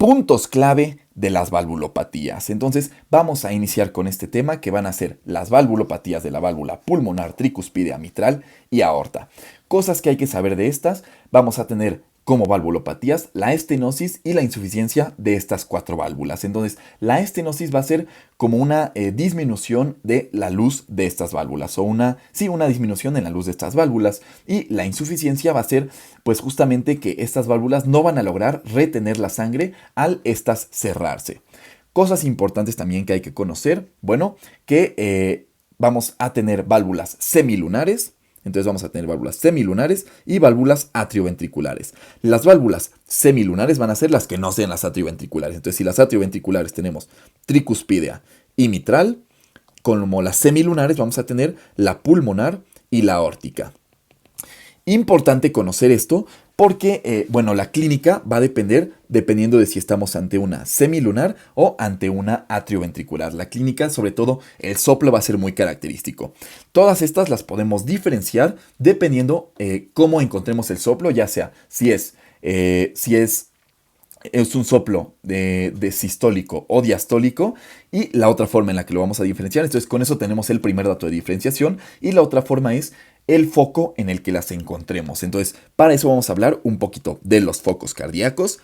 puntos clave de las valvulopatías. Entonces vamos a iniciar con este tema que van a ser las valvulopatías de la válvula pulmonar, tricuspidea, mitral y aorta. Cosas que hay que saber de estas: vamos a tener como valvulopatías la estenosis y la insuficiencia de estas cuatro válvulas. Entonces la estenosis va a ser como una disminución de la luz de estas válvulas, o una disminución en la luz de estas válvulas, y la insuficiencia va a ser pues justamente que estas válvulas no van a lograr retener la sangre al estas cerrarse. Cosas importantes también que hay que conocer: bueno, que vamos a tener válvulas semilunares. Entonces vamos a tener válvulas semilunares y válvulas atrioventriculares. Las válvulas semilunares van a ser las que no sean las atrioventriculares. Entonces, si las atrioventriculares tenemos tricuspidea y mitral, como las semilunares vamos a tener la pulmonar y la aórtica. Importante conocer esto porque, la clínica va a dependiendo de si estamos ante una semilunar o ante una atrioventricular. La clínica, sobre todo, el soplo va a ser muy característico. Todas estas las podemos diferenciar dependiendo cómo encontremos el soplo, ya sea si es un soplo de sistólico o diastólico, y la otra forma en la que lo vamos a diferenciar. Entonces, con eso tenemos el primer dato de diferenciación, y la otra forma es el foco en el que las encontremos. Entonces, para eso vamos a hablar un poquito de los focos cardíacos.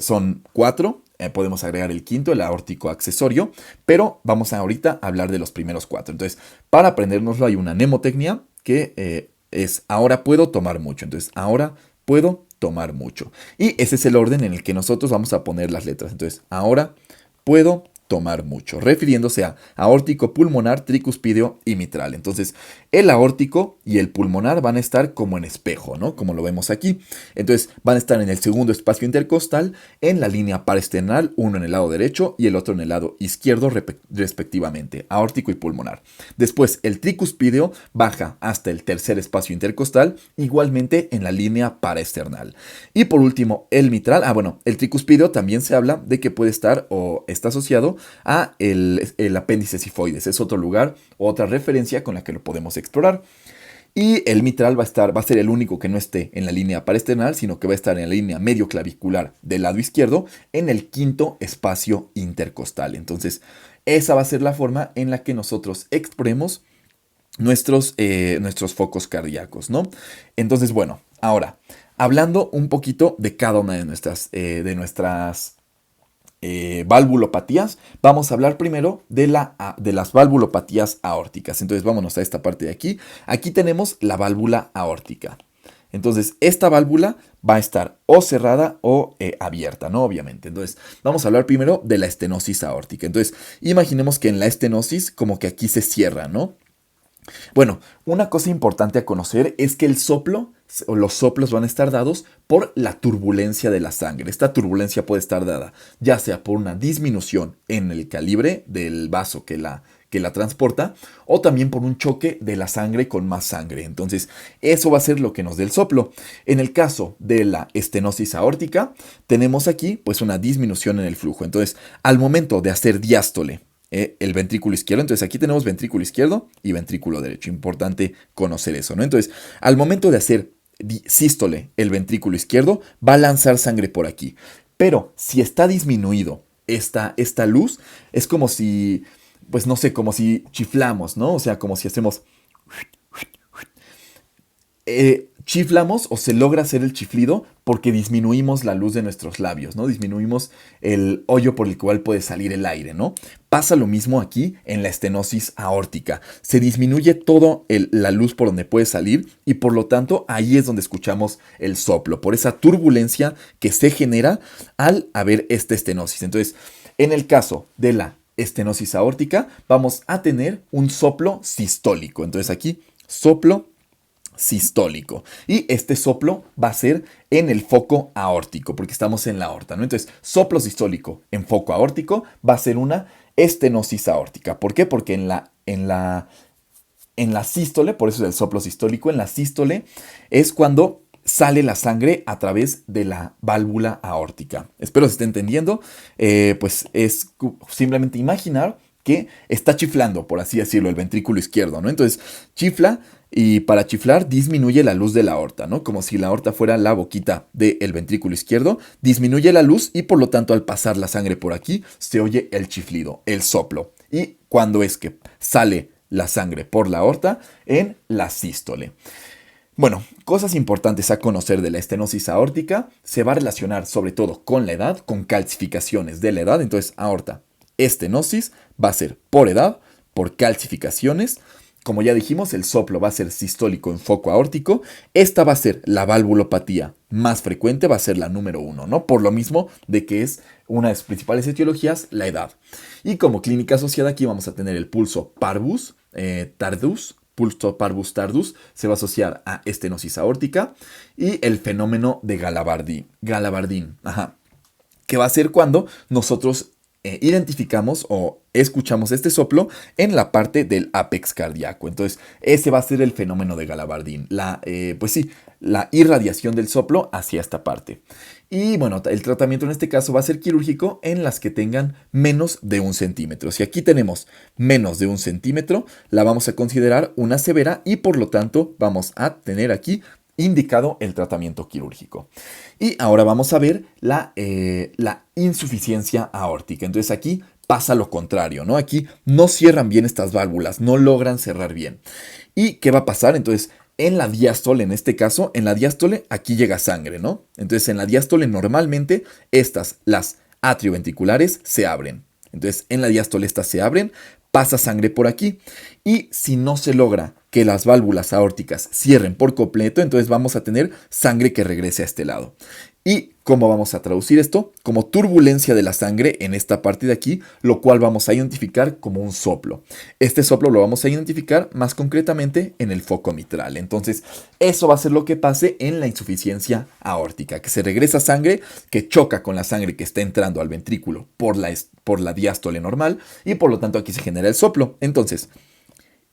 Son 4, podemos agregar el quinto, el aórtico accesorio, pero vamos ahorita a hablar de los primeros 4. Entonces, para aprendérnoslo hay una mnemotecnia que es: ahora puedo tomar mucho. Entonces, ahora puedo tomar mucho. Y ese es el orden en el que nosotros vamos a poner las letras. Entonces, ahora puedo tomar mucho, refiriéndose a aórtico, pulmonar, tricuspideo y mitral. Entonces, el aórtico y el pulmonar van a estar como en espejo, ¿no? Como lo vemos aquí. Entonces, van a estar en el segundo espacio intercostal, en la línea parasternal, uno en el lado derecho y el otro en el lado izquierdo, respectivamente, aórtico y pulmonar. Después, el tricuspideo baja hasta el tercer espacio intercostal, igualmente en la línea paraesternal. Y por último, el mitral. El tricuspideo también se habla de que puede estar o está asociado a el apéndice sifoides. Es otro lugar, otra referencia con la que lo podemos explorar. Y el mitral va a ser el único que no esté en la línea paraesternal, sino que va a estar en la línea medio clavicular del lado izquierdo, en el quinto espacio intercostal. Entonces, esa va a ser la forma en la que nosotros exploremos nuestros focos cardíacos, ¿no? Entonces, ahora, hablando un poquito de cada una de nuestras valvulopatías, vamos a hablar primero de las valvulopatías aórticas. Entonces, vámonos a esta parte de aquí. Aquí tenemos la válvula aórtica. Entonces, esta válvula va a estar o cerrada o abierta, ¿no? Obviamente. Entonces, vamos a hablar primero de la estenosis aórtica. Entonces, imaginemos que en la estenosis como que aquí se cierra, ¿no? Bueno, una cosa importante a conocer es que el soplo o los soplos van a estar dados por la turbulencia de la sangre. Esta turbulencia puede estar dada ya sea por una disminución en el calibre del vaso que la transporta, o también por un choque de la sangre con más sangre. Entonces, eso va a ser lo que nos dé el soplo. En el caso de la estenosis aórtica, tenemos aquí pues una disminución en el flujo. Entonces, al momento de hacer diástole, el ventrículo izquierdo, entonces aquí tenemos ventrículo izquierdo y ventrículo derecho. Importante conocer eso, ¿no? Entonces, al momento de hacer sístole, el ventrículo izquierdo va a lanzar sangre por aquí. Pero si está disminuido esta luz, es como si, pues no sé, como si chiflamos, ¿no? O sea, como si hacemos... chiflamos o se logra hacer el chiflido porque disminuimos la luz de nuestros labios, ¿no? Disminuimos el hoyo por el cual puede salir el aire, ¿no? Pasa lo mismo aquí en la estenosis aórtica. Se disminuye toda la luz por donde puede salir, y por lo tanto ahí es donde escuchamos el soplo, por esa turbulencia que se genera al haber esta estenosis. Entonces, en el caso de la estenosis aórtica, vamos a tener un soplo sistólico. Entonces aquí, soplo sistólico. Y este soplo va a ser en el foco aórtico, porque estamos en la aorta, ¿no? Entonces, soplo sistólico en foco aórtico va a ser una estenosis aórtica. ¿Por qué? Porque en la sístole, por eso es el soplo sistólico, en la sístole es cuando sale la sangre a través de la válvula aórtica. Espero se esté entendiendo. Pues es simplemente imaginar que está chiflando, por así decirlo, el ventrículo izquierdo, ¿no? Entonces, chifla Y para chiflar disminuye la luz de la aorta, ¿no? Como si la aorta fuera la boquita del ventrículo izquierdo, disminuye la luz y por lo tanto al pasar la sangre por aquí se oye el chiflido, el soplo. Y cuando es que sale la sangre por la aorta, en la sístole. Bueno, cosas importantes a conocer de la estenosis aórtica, se va a relacionar sobre todo con la edad, con calcificaciones de la edad. Entonces, aorta, estenosis va a ser por edad, por calcificaciones. Como ya dijimos, el soplo va a ser sistólico en foco aórtico. Esta va a ser la valvulopatía más frecuente, va a ser la número 1, ¿no? Por lo mismo de que es una de las principales etiologías, la edad. Y como clínica asociada aquí vamos a tener el pulso parvus tardus. Pulso parvus tardus se va a asociar a estenosis aórtica y el fenómeno de Galabardín, que va a ser cuando nosotros identificamos o escuchamos este soplo en la parte del apex cardíaco. Entonces, ese va a ser el fenómeno de Galabardín, pues sí, la irradiación del soplo hacia esta parte. Y bueno, el tratamiento en este caso va a ser quirúrgico en las que tengan menos de 1 centímetro. Si aquí tenemos menos de 1 centímetro, la vamos a considerar una severa y por lo tanto vamos a tener aquí indicado el tratamiento quirúrgico. Y ahora vamos a ver la insuficiencia aórtica. Entonces aquí pasa lo contrario, ¿no? Aquí no cierran bien estas válvulas, no logran cerrar bien. ¿Y qué va a pasar? Entonces, en la diástole, en este caso, en la diástole aquí llega sangre, ¿no? Entonces, en la diástole normalmente las atrioventriculares se abren. Entonces, en la diástole estas se abren, pasa sangre por aquí. Y si no se logra que las válvulas aórticas cierren por completo, entonces vamos a tener sangre que regrese a este lado. ¿Y cómo vamos a traducir esto? Como turbulencia de la sangre en esta parte de aquí, lo cual vamos a identificar como un soplo. Este soplo lo vamos a identificar más concretamente en el foco mitral. Entonces, eso va a ser lo que pase en la insuficiencia aórtica, que se regresa sangre que choca con la sangre que está entrando al ventrículo por la diástole normal y por lo tanto aquí se genera el soplo. Entonces,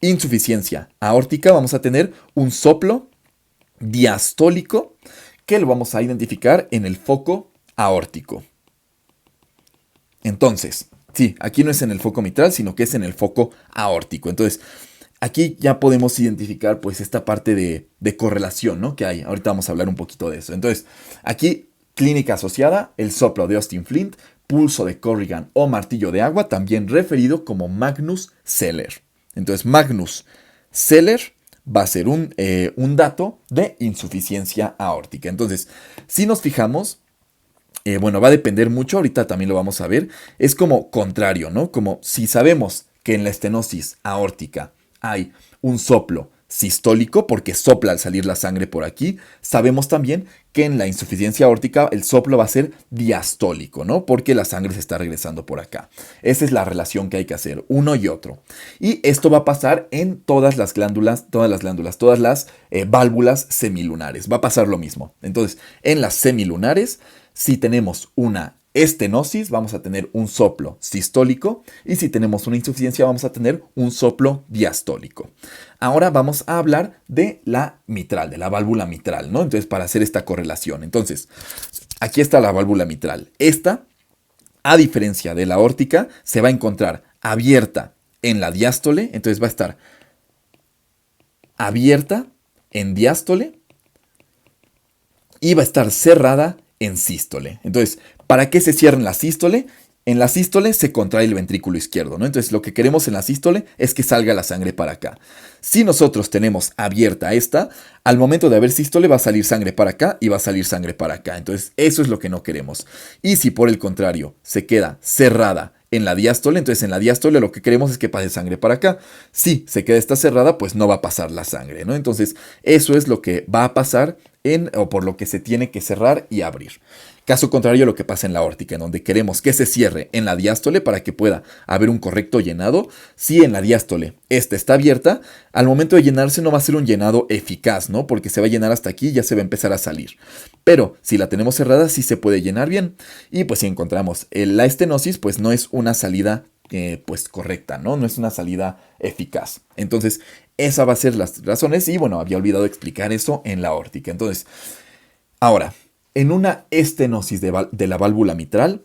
insuficiencia aórtica, vamos a tener un soplo diastólico que lo vamos a identificar en el foco aórtico. Entonces, sí, aquí no es en el foco mitral, sino que es en el foco aórtico. Entonces, aquí ya podemos identificar pues esta parte de correlación, ¿no? Que hay. Ahorita vamos a hablar un poquito de eso. Entonces, aquí, clínica asociada, el soplo de Austin Flint, pulso de Corrigan o martillo de agua, también referido como Magnus Zeller. Entonces, Magnus Zeller va a ser un dato de insuficiencia aórtica. Entonces, si nos fijamos, bueno, va a depender mucho, ahorita también lo vamos a ver, es como contrario, ¿no? Como si sabemos que en la estenosis aórtica hay un soplo sistólico, porque sopla al salir la sangre por aquí, sabemos también que en la insuficiencia aórtica el soplo va a ser diastólico, ¿no? Porque la sangre se está regresando por acá. Esa es la relación que hay que hacer, uno y otro. Y esto va a pasar en todas las válvulas semilunares. Va a pasar lo mismo. Entonces, en las semilunares, si tenemos una estenosis, vamos a tener un soplo sistólico y si tenemos una insuficiencia vamos a tener un soplo diastólico. Ahora vamos a hablar de la mitral, de la válvula mitral, ¿no? Entonces, para hacer esta correlación. Entonces, aquí está la válvula mitral. Esta, a diferencia de la aórtica, se va a encontrar abierta en la diástole, entonces va a estar abierta en diástole y va a estar cerrada en sístole. Entonces, ¿para qué se cierra en la sístole? En la sístole se contrae el ventrículo izquierdo, ¿no? Entonces lo que queremos en la sístole es que salga la sangre para acá. Si nosotros tenemos abierta esta, al momento de haber sístole va a salir sangre para acá y va a salir sangre para acá. Entonces eso es lo que no queremos. Y si por el contrario se queda cerrada en la diástole, entonces en la diástole lo que queremos es que pase sangre para acá. Si se queda esta cerrada, pues no va a pasar la sangre, ¿no? Entonces eso es lo que va a pasar o por lo que se tiene que cerrar y abrir. Caso contrario a lo que pasa en la aórtica, en donde queremos que se cierre en la diástole para que pueda haber un correcto llenado. Si en la diástole esta está abierta, al momento de llenarse no va a ser un llenado eficaz, ¿no? Porque se va a llenar hasta aquí y ya se va a empezar a salir. Pero si la tenemos cerrada, sí se puede llenar bien. Y pues si encontramos la estenosis, pues no es una salida pues correcta, ¿no? No es una salida eficaz. Entonces, esa va a ser las razones. Y bueno, había olvidado explicar eso en la aórtica. Entonces, ahora, en una estenosis de la válvula mitral,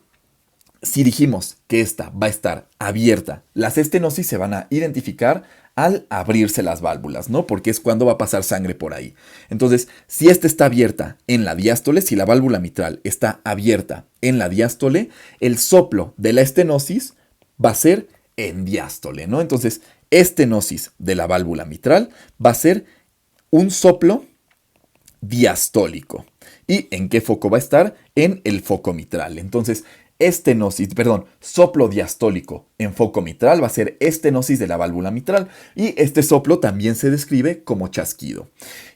si dijimos que esta va a estar abierta, las estenosis se van a identificar al abrirse las válvulas, ¿no? Porque es cuando va a pasar sangre por ahí. Entonces, si esta está abierta en la diástole, si la válvula mitral está abierta en la diástole, el soplo de la estenosis va a ser en diástole, ¿no? Entonces, estenosis de la válvula mitral va a ser un soplo diastólico. ¿Y en qué foco va a estar? En el foco mitral. Entonces, soplo diastólico en foco mitral va a ser estenosis de la válvula mitral y este soplo también se describe como chasquido.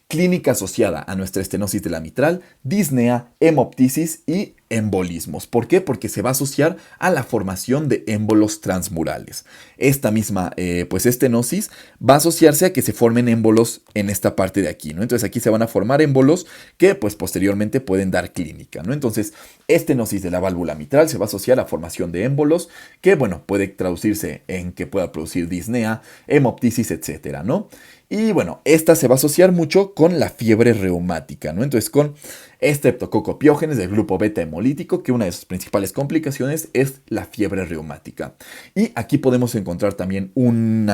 Clínica asociada a nuestra estenosis de la mitral, disnea, hemoptisis y embolismos. ¿Por qué? Porque se va a asociar a la formación de émbolos transmurales. Esta misma estenosis va a asociarse a que se formen émbolos en esta parte de aquí, ¿no? Entonces aquí se van a formar émbolos que pues posteriormente pueden dar clínica, ¿no? Entonces estenosis de la válvula mitral se va a asociar a la formación de émbolos que, bueno, puede traducirse en que pueda producir disnea, hemoptisis, etcétera, ¿no? Y bueno, esta se va a asociar mucho con la fiebre reumática, ¿no? Entonces con Streptococcus pyogenes del grupo beta hemolítico, que una de sus principales complicaciones es la fiebre reumática. Y aquí podemos encontrar también un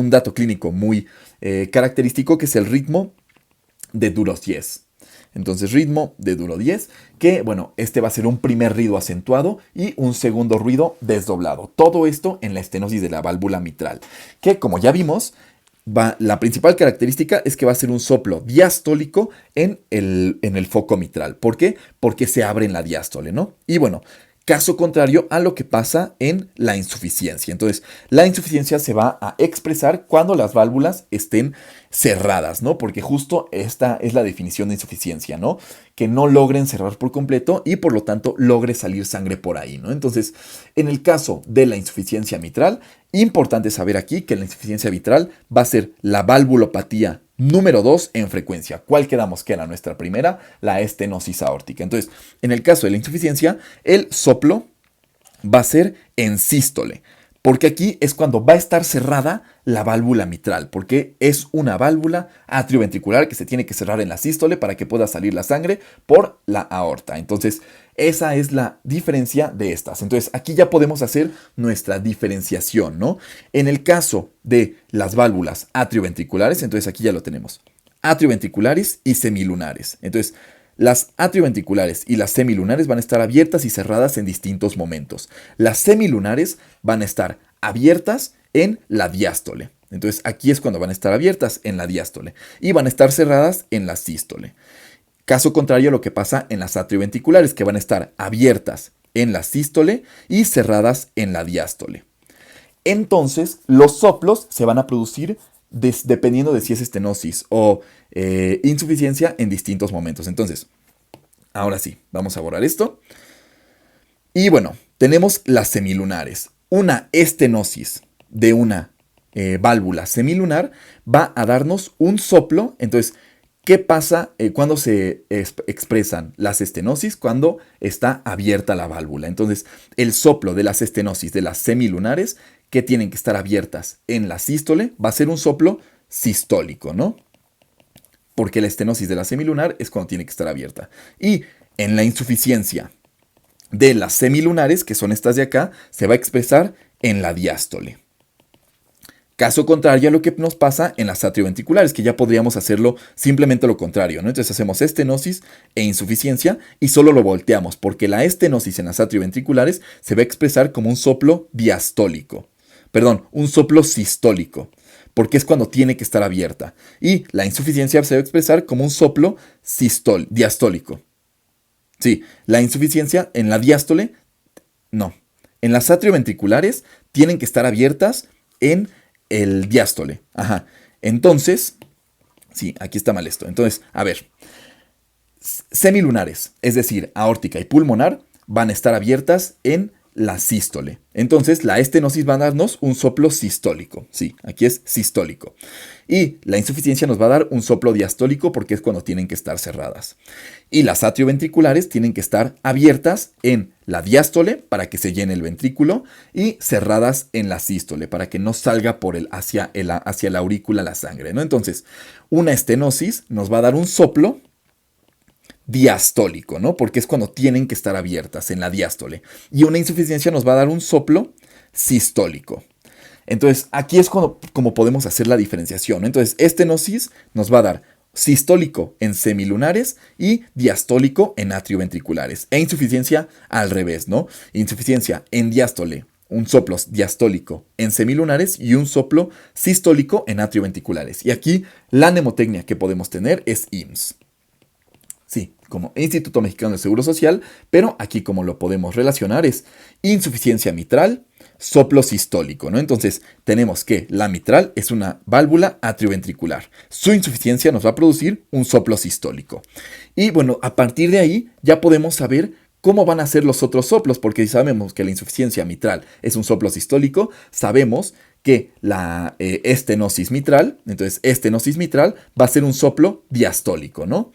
dato clínico muy característico, que es el ritmo de Duro 10. Entonces, ritmo de Duro 10, que bueno, este va a ser un primer ruido acentuado y un segundo ruido desdoblado. Todo esto en la estenosis de la válvula mitral, que como ya vimos, la principal característica es que va a ser un soplo diastólico en el foco mitral. ¿Por qué? Porque se abre en la diástole, ¿no? Y bueno, caso contrario a lo que pasa en la insuficiencia. Entonces, la insuficiencia se va a expresar cuando las válvulas estén cerradas, ¿no? Porque justo esta es la definición de insuficiencia, ¿no? Que no logren cerrar por completo y por lo tanto logre salir sangre por ahí, ¿no? Entonces, en el caso de la insuficiencia mitral, importante saber aquí que la insuficiencia mitral va a ser la valvulopatía número 2 en frecuencia. ¿Cuál quedamos que era nuestra primera? La estenosis aórtica. Entonces, en el caso de la insuficiencia, el soplo va a ser en sístole, porque aquí es cuando va a estar cerrada la válvula mitral, porque es una válvula atrioventricular que se tiene que cerrar en la sístole para que pueda salir la sangre por la aorta. Entonces, esa es la diferencia de estas. Entonces, aquí ya podemos hacer nuestra diferenciación, ¿no? En el caso de las válvulas atrioventriculares, entonces aquí ya lo tenemos. Atrioventriculares y semilunares. Entonces, las atrioventriculares y las semilunares van a estar abiertas y cerradas en distintos momentos. Las semilunares van a estar abiertas en la diástole. Entonces aquí es cuando van a estar abiertas en la diástole y van a estar cerradas en la sístole. Caso contrario a lo que pasa en las atrioventriculares, que van a estar abiertas en la sístole y cerradas en la diástole. Entonces los soplos se van a producir dependiendo de si es estenosis o insuficiencia en distintos momentos. Entonces, ahora sí, vamos a borrar esto. Y bueno, tenemos las semilunares. Una estenosis de una válvula semilunar va a darnos un soplo. Entonces, ¿qué pasa cuando se expresan las estenosis? Cuando está abierta la válvula. Entonces, el soplo de las estenosis de las semilunares, que tienen que estar abiertas en la sístole, va a ser un soplo sistólico, ¿no? Porque la estenosis de la semilunar es cuando tiene que estar abierta. Y en la insuficiencia de las semilunares, que son estas de acá, se va a expresar en la diástole. Caso contrario a lo que nos pasa en las atrioventriculares, que ya podríamos hacerlo simplemente lo contrario, ¿no? Entonces hacemos estenosis e insuficiencia y solo lo volteamos, porque la estenosis en las atrioventriculares se va a expresar como un soplo diastólico. Perdón, un soplo sistólico, porque es cuando tiene que estar abierta. Y la insuficiencia se va a expresar como un soplo diastólico. Sí, la insuficiencia en la diástole, no. En las atrioventriculares tienen que estar abiertas en el diástole. Ajá. Entonces, sí, aquí está mal esto. Entonces, a ver, semilunares, es decir, aórtica y pulmonar, van a estar abiertas en la sístole. Entonces, la estenosis va a darnos un soplo sistólico. Sí, aquí es sistólico. Y la insuficiencia nos va a dar un soplo diastólico porque es cuando tienen que estar cerradas. Y las atrioventriculares tienen que estar abiertas en la diástole para que se llene el ventrículo y cerradas en la sístole para que no salga hacia la aurícula la sangre, ¿no? Entonces, una estenosis nos va a dar un soplo diastólico, ¿no? Porque es cuando tienen que estar abiertas en la diástole. Y una insuficiencia nos va a dar un soplo sistólico. Entonces, aquí es como podemos hacer la diferenciación, ¿no? Entonces, estenosis nos va a dar sistólico en semilunares y diastólico en atrioventriculares. E insuficiencia al revés, ¿no? Insuficiencia en diástole, un soplo diastólico en semilunares y un soplo sistólico en atrioventriculares. Y aquí la mnemotecnia que podemos tener es IMSS. Sí, como Instituto Mexicano del Seguro Social, pero aquí como lo podemos relacionar es insuficiencia mitral, soplo sistólico, ¿no? Entonces tenemos que la mitral es una válvula atrioventricular. Su insuficiencia nos va a producir un soplo sistólico. Y bueno, a partir de ahí ya podemos saber cómo van a ser los otros soplos, porque si sabemos que la insuficiencia mitral es un soplo sistólico, sabemos que la estenosis mitral, entonces estenosis mitral va a ser un soplo diastólico, ¿no?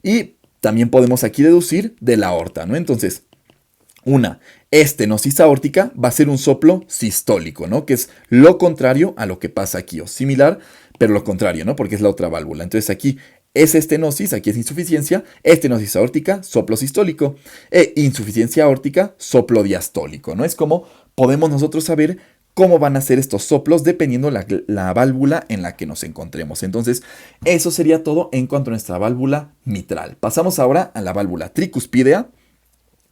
Y también podemos aquí deducir de la aorta, ¿no? Entonces, una estenosis aórtica va a ser un soplo sistólico, ¿no? Que es lo contrario a lo que pasa aquí, o similar, pero lo contrario, ¿no? Porque es la otra válvula. Entonces aquí es estenosis, aquí es insuficiencia, estenosis aórtica, soplo sistólico, e insuficiencia aórtica, soplo diastólico, ¿no? Es como podemos nosotros saber cómo van a ser estos soplos dependiendo la válvula en la que nos encontremos. Entonces, eso sería todo en cuanto a nuestra válvula mitral. Pasamos ahora a la válvula tricuspidea,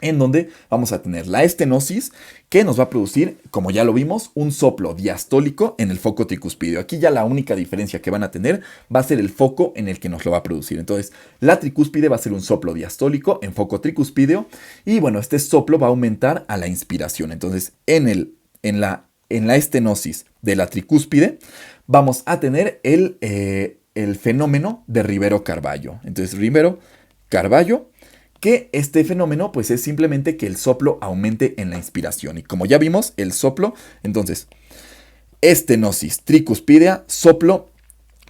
en donde vamos a tener la estenosis que nos va a producir, como ya lo vimos, un soplo diastólico en el foco tricuspideo. Aquí ya la única diferencia que van a tener va a ser el foco en el que nos lo va a producir. Entonces, la tricúspide va a ser un soplo diastólico en foco tricuspideo y bueno, este soplo va a aumentar a la inspiración. Entonces, en la estenosis de la tricúspide vamos a tener el fenómeno de Rivero-Carballo. Entonces, Rivero-Carballo, que este fenómeno pues es simplemente que el soplo aumente en la inspiración. Y como ya vimos, el soplo, entonces, estenosis tricúspidea, soplo,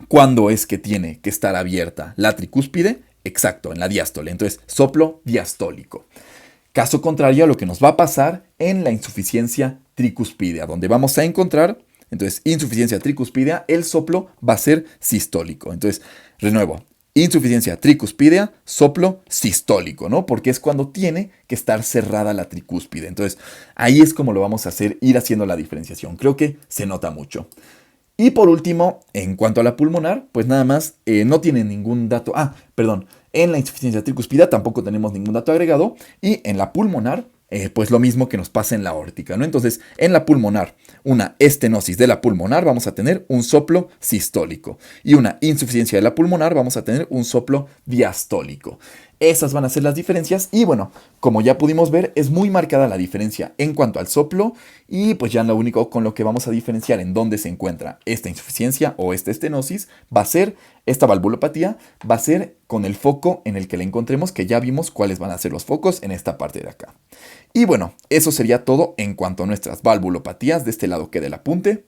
¿cuándo es que tiene que estar abierta la tricúspide? Exacto, en la diástole. Entonces, soplo diastólico. Caso contrario a lo que nos va a pasar en la insuficiencia tricúspidea, donde vamos a encontrar, entonces, insuficiencia tricúspidea, el soplo va a ser sistólico. Entonces, renuevo, insuficiencia tricúspidea, soplo sistólico, ¿no? Porque es cuando tiene que estar cerrada la tricúspide. Entonces, ahí es como lo vamos a hacer, ir haciendo la diferenciación. Creo que se nota mucho. Y por último, en cuanto a la pulmonar, pues nada más no tiene ningún dato. Perdón, en la insuficiencia tricúspidea tampoco tenemos ningún dato agregado. Y en la pulmonar, pues lo mismo que nos pasa en la aórtica, ¿no? Entonces, en la pulmonar, una estenosis de la pulmonar, vamos a tener un soplo sistólico. Y una insuficiencia de la pulmonar, vamos a tener un soplo diastólico. Esas van a ser las diferencias y bueno, como ya pudimos ver, es muy marcada la diferencia en cuanto al soplo y pues ya lo único con lo que vamos a diferenciar en dónde se encuentra esta insuficiencia o esta estenosis va a ser esta valvulopatía, va a ser con el foco en el que la encontremos, que ya vimos cuáles van a ser los focos en esta parte de acá. Y bueno, eso sería todo en cuanto a nuestras valvulopatías. De este lado queda el apunte.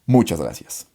Muchas gracias.